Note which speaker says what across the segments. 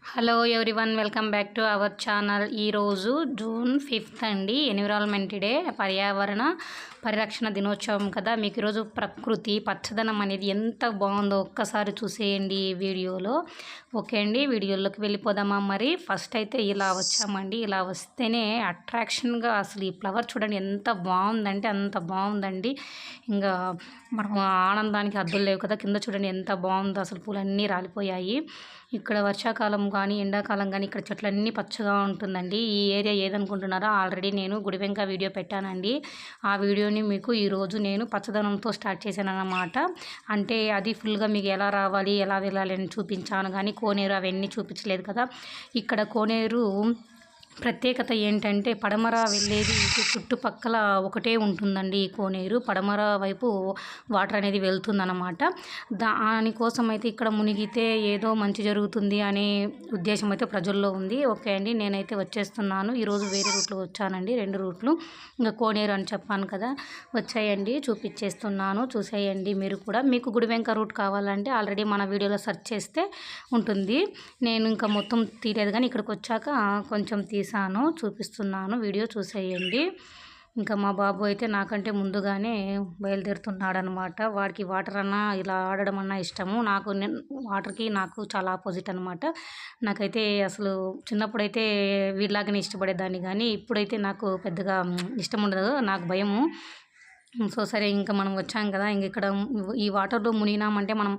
Speaker 1: Hello everyone, welcome back to our channel. ఈరోజు June 5 అండి, environment day, పర్యావరణ పరిరక్షణ దినోత్సవం కదా. మీకు ఈరోజు ప్రకృతి పచ్చదనం అనేది ఎంత బాగుందో ఒక్కసారి చూసేయండి ఈ వీడియోలో. ఓకే అండి, వీడియోలోకి వెళ్ళిపోదామా. మరి ఫస్ట్ అయితే ఇలా వచ్చామండి. ఇలా వస్తేనే అట్రాక్షన్గా అసలు ఈ ఫ్లవర్ చూడండి ఎంత బాగుందంటే అంత బాగుందండి. ఇంకా మనం ఆనందానికి హద్దులు లేవు కదా. కింద చూడండి ఎంత బాగుందో, అసలు పూలన్నీ రాలిపోయాయి. ఇక్కడ వర్షాకాలం కానీ ఎండాకాలం కానీ ఇక్కడ చెట్లన్నీ పచ్చగా ఉంటుందండి. ఈ ఏరియా ఏదనుకుంటున్నారో ఆల్రెడీ నేను గుడివెంక వీడియో పెట్టానండి. ఆ వీడియోని మీకు ఈరోజు నేను పచ్చదనంతో స్టార్ట్ చేశాను అన్నమాట. అంటే అది ఫుల్గా మీకు ఎలా రావాలి ఎలా వెళ్ళాలి అని చూపించాను, కానీ కోనేరు అవన్నీ చూపించలేదు కదా. ఇక్కడ కోనేరు ప్రత్యేకత ఏంటంటే పడమర వెళ్ళేది చుట్టుపక్కల ఒకటే ఉంటుందండి. ఈ కోనేరు పడమర వైపు వాటర్ అనేది వెళ్తుందన్నమాట. దానికోసం అయితే ఇక్కడ మునిగితే ఏదో మంచి జరుగుతుంది అనే ఉద్దేశం అయితే ప్రజల్లో ఉంది. ఓకే అండి, నేనైతే వచ్చేస్తున్నాను. ఈరోజు వేరే రూట్లో వచ్చానండి, 2 రూట్లు. ఇంకా కోనేరు అని చెప్పాను కదా, వచ్చాయండి, చూపించేస్తున్నాను, చూసేయండి మీరు కూడా. మీకు గుడివెంక రూట్ కావాలంటే ఆల్రెడీ మన వీడియోలో సెర్చ్ చేస్తే ఉంటుంది. నేను ఇంకా మొత్తం తీయలేదు, కానీ ఇక్కడికి వచ్చాక కొంచెం తీసాను, చూపిస్తున్నాను, వీడియో చూసేయండి. ఇంకా మా బాబు అయితే నాకంటే ముందుగానే బయలుదేరుతున్నాడనమాట. వాడికి వాటర్ అన్నా ఇలా ఆడడం అన్నా ఇష్టము. వాటర్కి నాకు చాలా ఆపోజిట్ అనమాట. నాకైతే అసలు చిన్నప్పుడైతే వీళ్ళలాగానే ఇష్టపడేదాన్ని, కానీ ఇప్పుడైతే నాకు పెద్దగా ఇష్టం ఉండదు, నాకు భయము. సో సరే, ఇంకా మనం వచ్చాం కదా. ఇంక ఇక్కడ ఈ వాటర్లో మునిగినామంటే మనం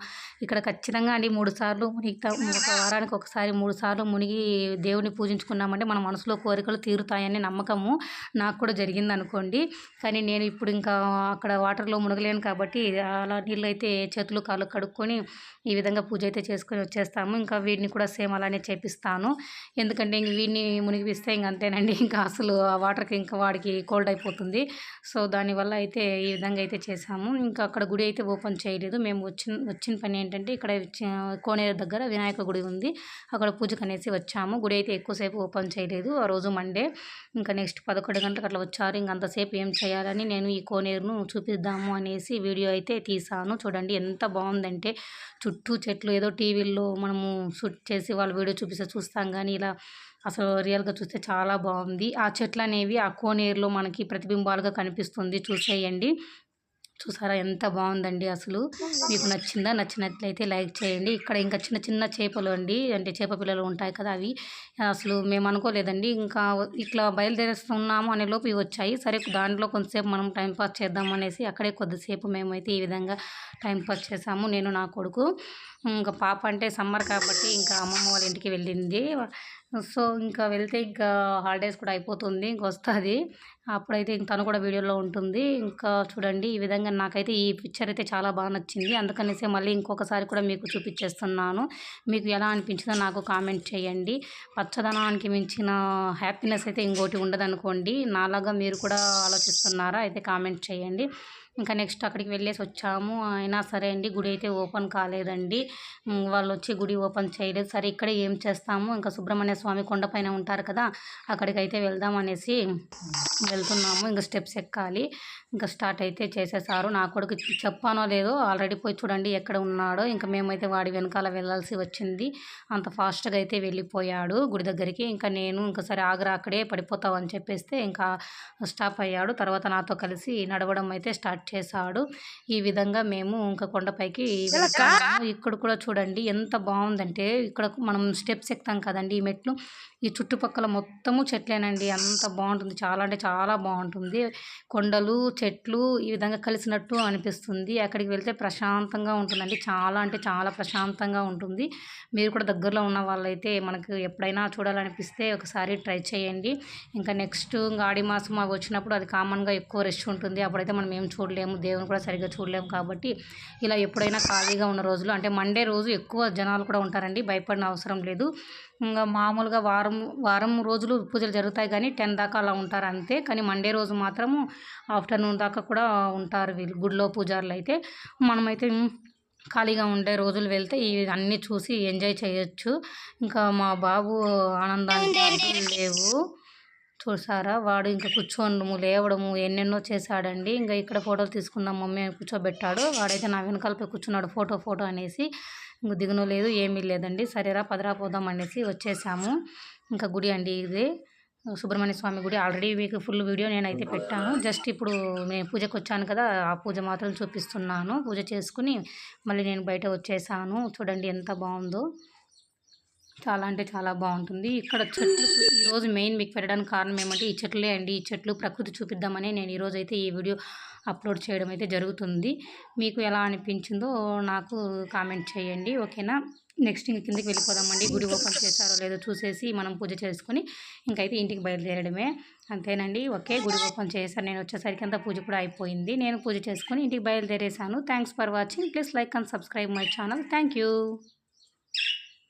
Speaker 1: ఇక్కడ ఖచ్చితంగా అండి 3 సార్లు మునిగితాం. ఒక వారానికి ఒకసారి 3 సార్లు మునిగి దేవుని పూజించుకున్నామంటే మన మనసులో కోరికలు తీరుతాయని నమ్మకము. నాకు కూడా జరిగింది అనుకోండి. కానీ నేను ఇప్పుడు ఇంకా అక్కడ వాటర్లో మునగలేను కాబట్టి అలా నీళ్ళు అయితే చేతులు కాళ్ళు కడుక్కొని ఈ విధంగా పూజ అయితే చేసుకొని వచ్చేస్తాము. ఇంకా వీడిని కూడా సేమ్ అలానే చేపిస్తాను. ఎందుకంటే ఇంక వీడిని మునిగిపిస్తే ఇంక అంతేనండి, ఇంకా అసలు ఆ వాటర్కి ఇంకా వాడికి కోల్డ్ అయిపోతుంది. సో దానివల్ల అయితే ఈ విధంగా అయితే చేసాము. ఇంకా అక్కడ గుడి అయితే ఓపెన్ చేయలేదు. మేము వచ్చిన పని ఏంటంటే ఇక్కడ కోనేరు దగ్గర వినాయక గుడి ఉంది, అక్కడ పూజకు అనేసి వచ్చాము. గుడి అయితే ఎక్కువసేపు ఓపెన్ చేయలేదు, ఆ రోజు మండే. ఇంకా నెక్స్ట్ 11 గంటలకు అట్లా వచ్చారు. ఇంక అంతసేపు ఏం చేయాలని నేను ఈ కోనేరును చూపిద్దాము అనేసి వీడియో అయితే తీసాను. చూడండి ఎంత బాగుందంటే చుట్టూ చెట్లు. ఏదో టీవీల్లో మనము షూట్ చేసి వాళ్ళు వీడియో చూపిస్తే చూస్తాం, కానీ ఇలా అసలు రియల్గా చూస్తే చాలా బాగుంది. ఆ చెట్లు అనేవి ఆ కోనేరులో మనకి ప్రతిబింబాలుగా కనిపిస్తుంది, చూసేయండి. చూసారా ఎంత బాగుందండి అసలు. మీకు నచ్చిందా? నచ్చినట్లయితే లైక్ చేయండి. ఇక్కడ ఇంకా చిన్న చిన్న చేపలు అండి, అంటే చేప పిల్లలు ఉంటాయి కదా, అవి అసలు మేము అనుకోలేదండి. ఇంకా ఇట్లా బయలుదేరుస్తున్నాము అనే లోపు ఇవి వచ్చాయి. సరే, దాంట్లో కొంతసేపు మనం టైంపాస్ చేద్దాం అనేసి అక్కడే కొద్దిసేపు మేమైతే ఈ విధంగా టైంపాస్ చేసాము, నేను నా కొడుకు. ఇంకా పాప అంటే సమ్మర్ కాబట్టి ఇంకా అమ్మమ్మ వాళ్ళ ఇంటికి వెళ్ళింది. సో ఇంకా వెళ్తే ఇంకా హాలిడేస్ కూడా అయిపోతుంది, ఇంక వస్తుంది. అప్పుడైతే ఇంక తను కూడా వీడియోలో ఉంటుంది. ఇంకా చూడండి ఈ విధంగా నాకైతే ఈ పిక్చర్ అయితే చాలా బాగా నచ్చింది. అందుకనేసి మళ్ళీ ఇంకొకసారి కూడా మీకు చూపించేస్తున్నాను. మీకు ఎలా అనిపించిందో నాకు కామెంట్ చేయండి. పచ్చదనానికి మించిన హ్యాపీనెస్ అయితే ఇంకోటి ఉండదనుకోండి. నాలాగా మీరు కూడా ఆలోచిస్తున్నారా? అయితే కామెంట్ చేయండి. ఇంకా నెక్స్ట్ అక్కడికి వెళ్ళేసి వచ్చాము. అయినా సరే అండి, గుడి అయితే ఓపెన్ కాలేదండి. వాళ్ళు వచ్చి గుడి ఓపెన్ చేయలేదు. సరే, ఇక్కడే ఏం చేస్తాము, ఇంకా సుబ్రహ్మణ్య స్వామి కొండపైన ఉంటారు కదా, అక్కడికైతే వెళ్దాం అనేసి వెళ్తున్నాము. ఇంకా స్టెప్స్ ఎక్కాలి. ఇంకా స్టార్ట్ అయితే చేసేసారు. నా కొడుకు చెప్పానో లేదో ఆల్రెడీ పోయి చూడండి ఎక్కడ ఉన్నాడో. ఇంకా మేమైతే వాడి వెనకాల వెళ్ళాల్సి వచ్చింది. అంత ఫాస్ట్గా అయితే వెళ్ళిపోయాడు గుడి దగ్గరికి. ఇంకా నేను ఇంకా సరే ఆగ్రా, అక్కడే పడిపోతావు అని చెప్పేస్తే ఇంకా స్టాప్ అయ్యాడు. తర్వాత నాతో కలిసి నడవడం అయితే స్టార్ట్ చేశాడు. ఈ విధంగా మేము ఇంకా కొండపైకి వెళ్తాము. ఇక్కడ కూడా చూడండి ఎంత బాగుందంటే, ఇక్కడ మనం స్టెప్స్ ఎక్కుతాం కదండి, ఈ మెట్లు, ఈ చుట్టుపక్కల మొత్తము చెట్లేనండి. అంత బాగుంటుంది, చాలా అంటే చాలా బాగుంటుంది. కొండలు చెట్లు ఈ విధంగా కలిసినట్టు అనిపిస్తుంది. అక్కడికి వెళ్తే ప్రశాంతంగా ఉంటుందండి, చాలా అంటే చాలా ప్రశాంతంగా ఉంటుంది. మీరు కూడా దగ్గరలో ఉన్న వాళ్ళైతే మనకు ఎప్పుడైనా చూడాలనిపిస్తే ఒకసారి ట్రై చేయండి. ఇంకా నెక్స్ట్ ఆడి మాసం అవి వచ్చినప్పుడు అది కామన్గా ఎక్కువ రష్ ఉంటుంది. అప్పుడైతే మనం ఏం చూడలేము, దేవుని కూడా సరిగ్గా చూడలేము. కాబట్టి ఇలా ఎప్పుడైనా ఖాళీగా ఉన్న రోజులు, అంటే మండే రోజు ఎక్కువ జనాలు కూడా ఉంటారండి, భయపడిన అవసరం లేదు. ఇంకా మామూలుగా వారం రోజులు పూజలు జరుగుతాయి, కానీ 10 దాకా అలా ఉంటారు అంతే. కానీ మండే రోజు మాత్రము ఆఫ్టర్నూన్ దాకా కూడా ఉంటారు వీళ్ళు గుడిలో పూజారులు అయితే. మనమైతే ఖాళీగా ఉండే రోజులు వెళ్తే ఇవన్నీ చూసి ఎంజాయ్ చేయొచ్చు. ఇంకా మా బాబు ఆనందానికి లేవు. చూసారా, వాడు ఇంకా కూర్చోండము లేవడము ఎన్నెన్నో చేశాడండి. ఇంకా ఇక్కడ ఫోటోలు తీసుకుందాం మమ్మీ అని కూర్చోబెట్టాడు. వాడైతే నా వెనకాలపై కూర్చున్నాడు, ఫోటో అనేసి. ఇంక దిగును లేదు ఏమీ లేదండి. సరేరా పదరా పోదాం అనేసి వచ్చేసాము. ఇంకా గుడి అండి ఇది సుబ్రహ్మణ్య స్వామి గుడి. ఆల్రెడీ మీకు ఫుల్ వీడియో నేనైతే పెట్టాను. జస్ట్ ఇప్పుడు నేను పూజకు వచ్చాను కదా, ఆ పూజ మాత్రం చూపిస్తున్నాను. పూజ చేసుకుని మళ్ళీ నేను బయట వచ్చేసాను. చూడండి ఎంత బాగుందో, చాలా అంటే చాలా బాగుంటుంది. ఇక్కడ చెట్లు ఈరోజు మెయిన్ మీకు పెట్టడానికి కారణం ఏమంటే ఈ చెట్లే అండి. ఈ చెట్లు ప్రకృతి చూపిద్దామని నేను ఈరోజైతే ఈ వీడియో అప్లోడ్ చేయడం అయితే జరుగుతుంది. మీకు ఎలా అనిపించిందో నాకు కామెంట్ చేయండి, ఓకేనా. నెక్స్ట్ ఇంక కిందకి వెళ్ళిపోదామండి. గుడి ఓపెన్ చేశారో లేదో చూసేసి మనం పూజ చేసుకొని ఇంకైతే ఇంటికి బయలుదేరడమే, అంతేనండి. ఓకే, గుడి ఓపెన్ చేశారు. నేను వచ్చేసరికి అంతా పూజ కూడా అయిపోయింది. నేను పూజ చేసుకొని ఇంటికి బయలుదేరేసాను. Thanks for watching. Please like and subscribe my channel. Thank you.